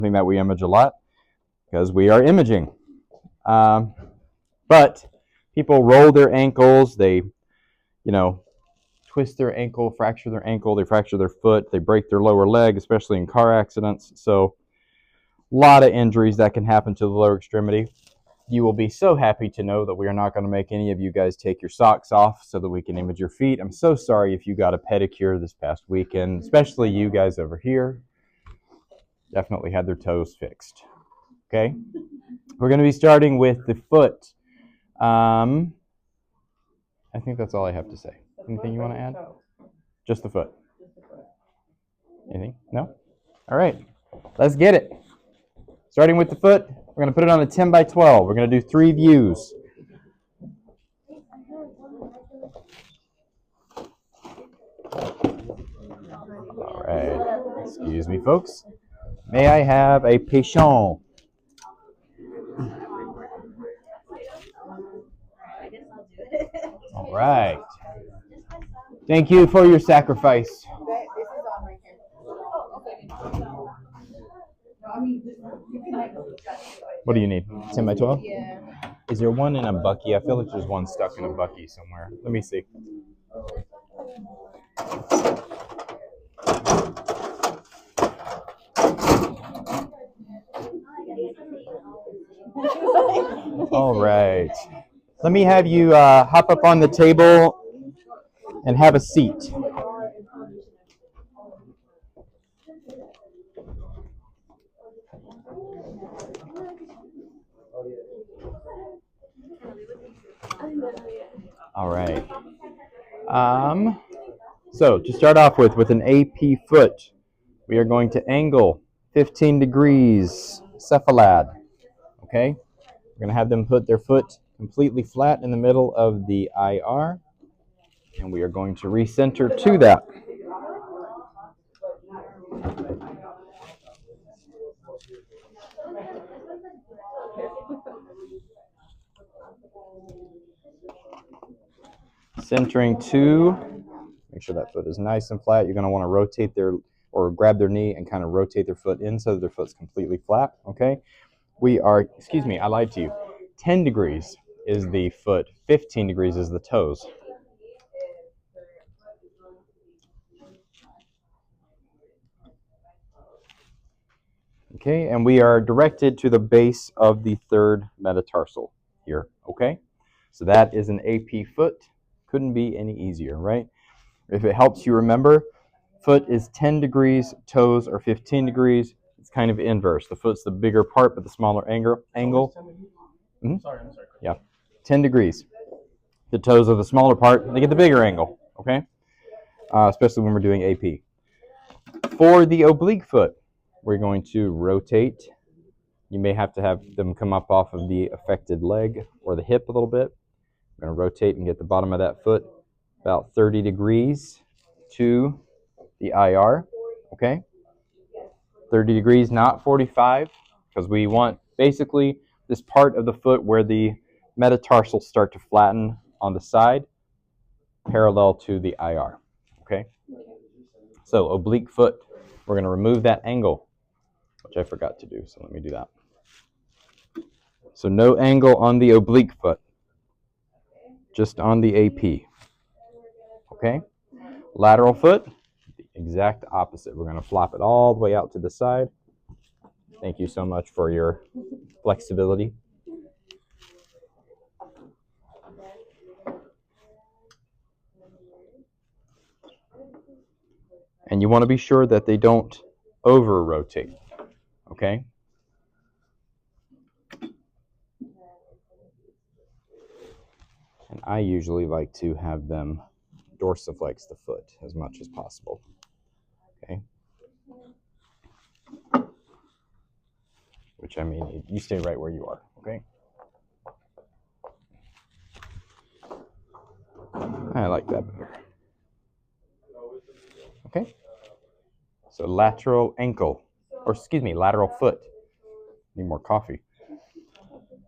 Something that we image a lot because we are imaging. But people roll their ankles, they, twist their ankle, fracture their ankle, they fracture their foot, they break their lower leg, especially in car accidents. So a lot of injuries that can happen to the lower extremity. You will be so happy to know that we are not going to make any of you guys take your socks off so that we can image your feet. I'm so sorry if you got a pedicure this past weekend, especially you guys over here. Definitely had their toes fixed. Okay? We're going to be starting with the foot. I think that's all I have to say. Anything you want to add? Just the foot. Anything? No? All right. Let's get it. Starting with the foot, we're going to put it on a 10 by 12. We're going to do 3 views. All right. Excuse me, folks. May I have a patient? All right. Thank you for your sacrifice. What do you need? 10 by 12? Yeah. Is there one in a bucky? I feel like there's one stuck in a bucky somewhere. Let me see. All right. Let me have you hop up on the table and have a seat. All right. So to start off with an AP foot, we are going to angle 15 degrees cephalad. Okay? We're going to have them put their foot completely flat in the middle of the IR, and we are going to recenter to that. Centering to, make sure that foot is nice and flat. You're going to want to rotate or grab their knee and kind of rotate their foot in so that their foot's completely flat, okay? We are, excuse me, I lied to you. 10 degrees is the foot, 15 degrees is the toes. Okay, and we are directed to the base of the third metatarsal here, okay? So that is an AP foot. Couldn't be any easier, right? If it helps you remember, foot is 10 degrees, toes are 15 degrees. It's kind of inverse. The foot's the bigger part, but the smaller angle. Mm-hmm. Sorry. Yeah, 10 degrees. The toes are the smaller part. They get the bigger angle, okay? Especially when we're doing AP. For the oblique foot, we're going to rotate. You may have to have them come up off of the affected leg or the hip a little bit. We're going to rotate and get the bottom of that foot about 30 degrees to the IR, okay? 30 degrees, not 45, because we want basically this part of the foot where the metatarsals start to flatten on the side, parallel to the IR, okay? So oblique foot, we're going to remove that angle, which I forgot to do, so let me do that. So no angle on the oblique foot, just on the AP, okay? Lateral foot, the exact opposite. We're going to flop it all the way out to the side. Thank you so much for your flexibility. And you want to be sure that they don't over-rotate, okay? And I usually like to have them dorsiflex the foot as much as possible, okay? Which, I mean, you stay right where you are, okay? I like that better. Okay? So lateral ankle, or excuse me, lateral foot. Need more coffee.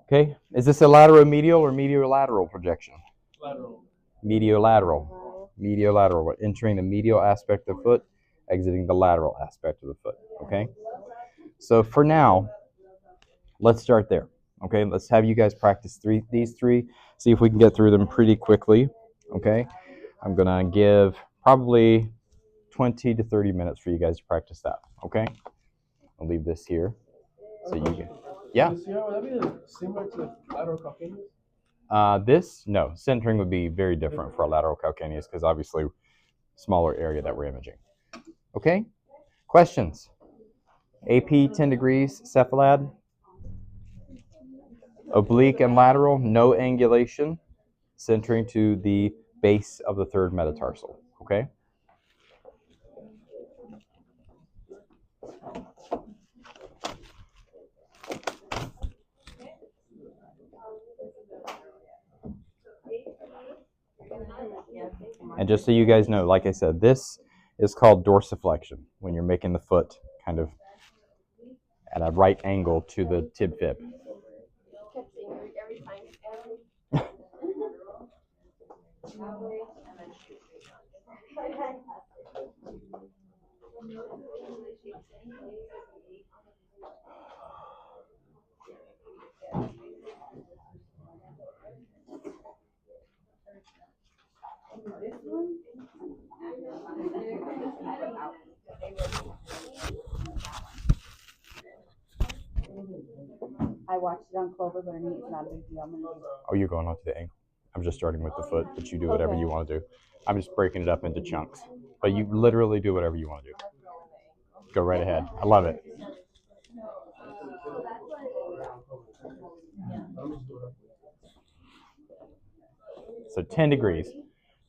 Okay, is this a lateral-medial or medial-lateral projection? Lateral. Medial-lateral. Medial-lateral. We're entering the medial aspect of the foot, exiting the lateral aspect of the foot, okay? So for now, let's start there. Okay, let's have you guys practice these three, see if we can get through them pretty quickly. Okay, I'm gonna give probably 20 to 30 minutes for you guys to practice that. Okay, I'll leave this here so you can. Yeah. Would that be similar to lateral calcaneus? This no, centering would be very different for a lateral calcaneus because obviously smaller area that we're imaging. Okay, questions? AP 10 degrees cephalad. Oblique and lateral, no angulation, centering to the base of the third metatarsal. Okay? And just so you guys know, like I said, this is called dorsiflexion when you're making the foot kind of at a right angle to the tib fib. I watched it on Clover Learning. It's not a big deal. I'm gonna do it. Oh, you're going on to the ankle. I'm just starting with the foot, but you do whatever you want to do. I'm just breaking it up into chunks. But you literally do whatever you want to do. Go right ahead. I love it. So 10 degrees.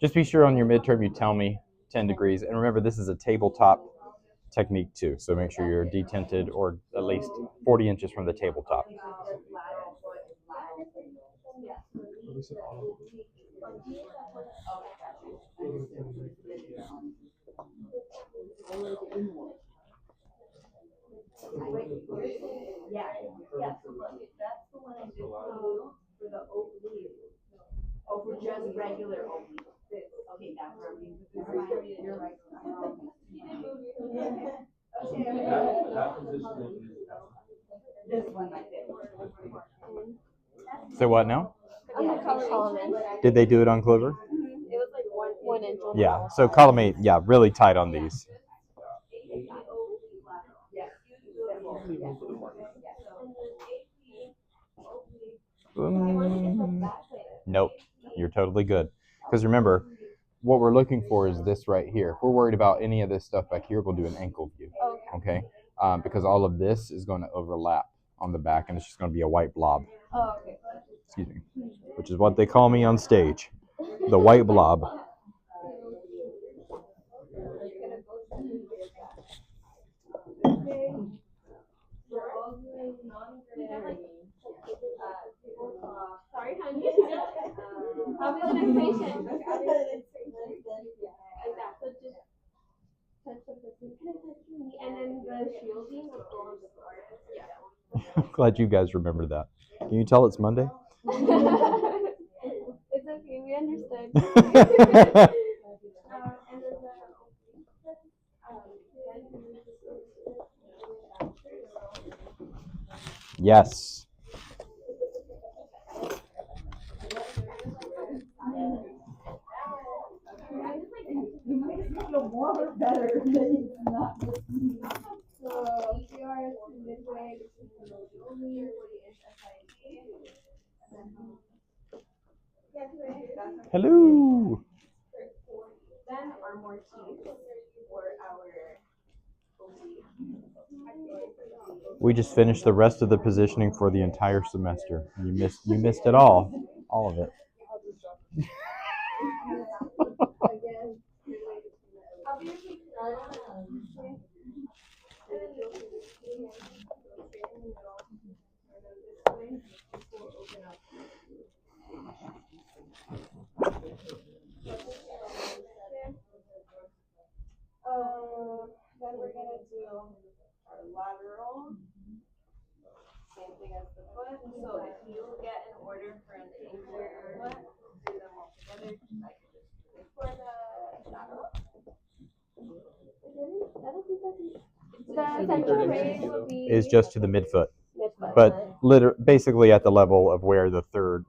Just be sure on your midterm you tell me 10 degrees. And remember, this is a tabletop technique too. So make sure you're detented or at least 40 inches from the tabletop. Oh, for just regular oblique. Okay, that's where we. You're like. This one like this. So what now? Column. Did they do it on Clover? It was like 1 inch. Yeah. So column 8, yeah, really tight on these. Nope. You're totally good. Because remember, what we're looking for is this right here. If we're worried about any of this stuff back here, we'll do an ankle view. Okay? Because all of this is going to overlap on the back, and it's just going to be a white blob. Oh, okay. Excuse me. Which is what they call me on stage. The white blob. Sorry, honey. I'll be the next patient. Like that. So just touch the person. Can I touch your knee? And then the shielding will go on the floor. Yeah. I'm glad you guys remember that. Can you tell it's Monday? It's okay. We understood. Yes. Hello. Then are more teeth for our We just finished the rest of the positioning for the entire semester. You missed it all of it. Then we're gonna do our lateral. Same thing as the foot. So if you get an order for an ankle or foot, do them all together. I could just do it for the lateral. The central raise will be is just to the midfoot, midfoot. but basically at the level of where the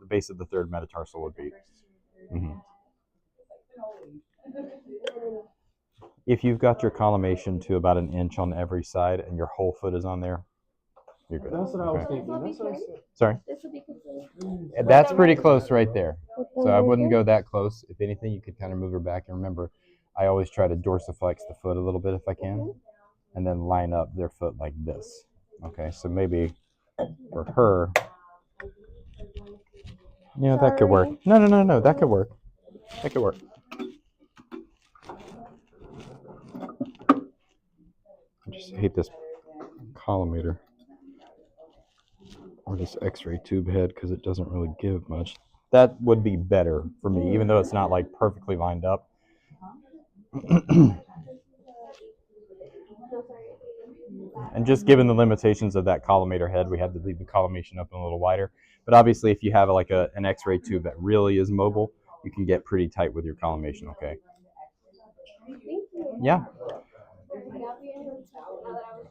base of the third metatarsal would be. Mhm. If you've got your collimation to about an inch on every side and your whole foot is on there, you're good. That's what I was Okay. thinking. That's what I said. Sorry? This will be complete. That's pretty close right there. So I wouldn't go that close. If anything, you could kind of move her back. And remember, I always try to dorsiflex the foot a little bit if I can, and then line up their foot like this. Okay, so maybe for her, that could work. No, that could work. That could work. I just hate this collimator or this x-ray tube head because it doesn't really give much. That would be better for me, even though it's not like perfectly lined up. And just given the limitations of that collimator head, we had to leave the collimation up a little wider. But obviously, if you have like an x-ray tube that really is mobile, you can get pretty tight with your collimation, okay? Thank you. Yeah. It's all right.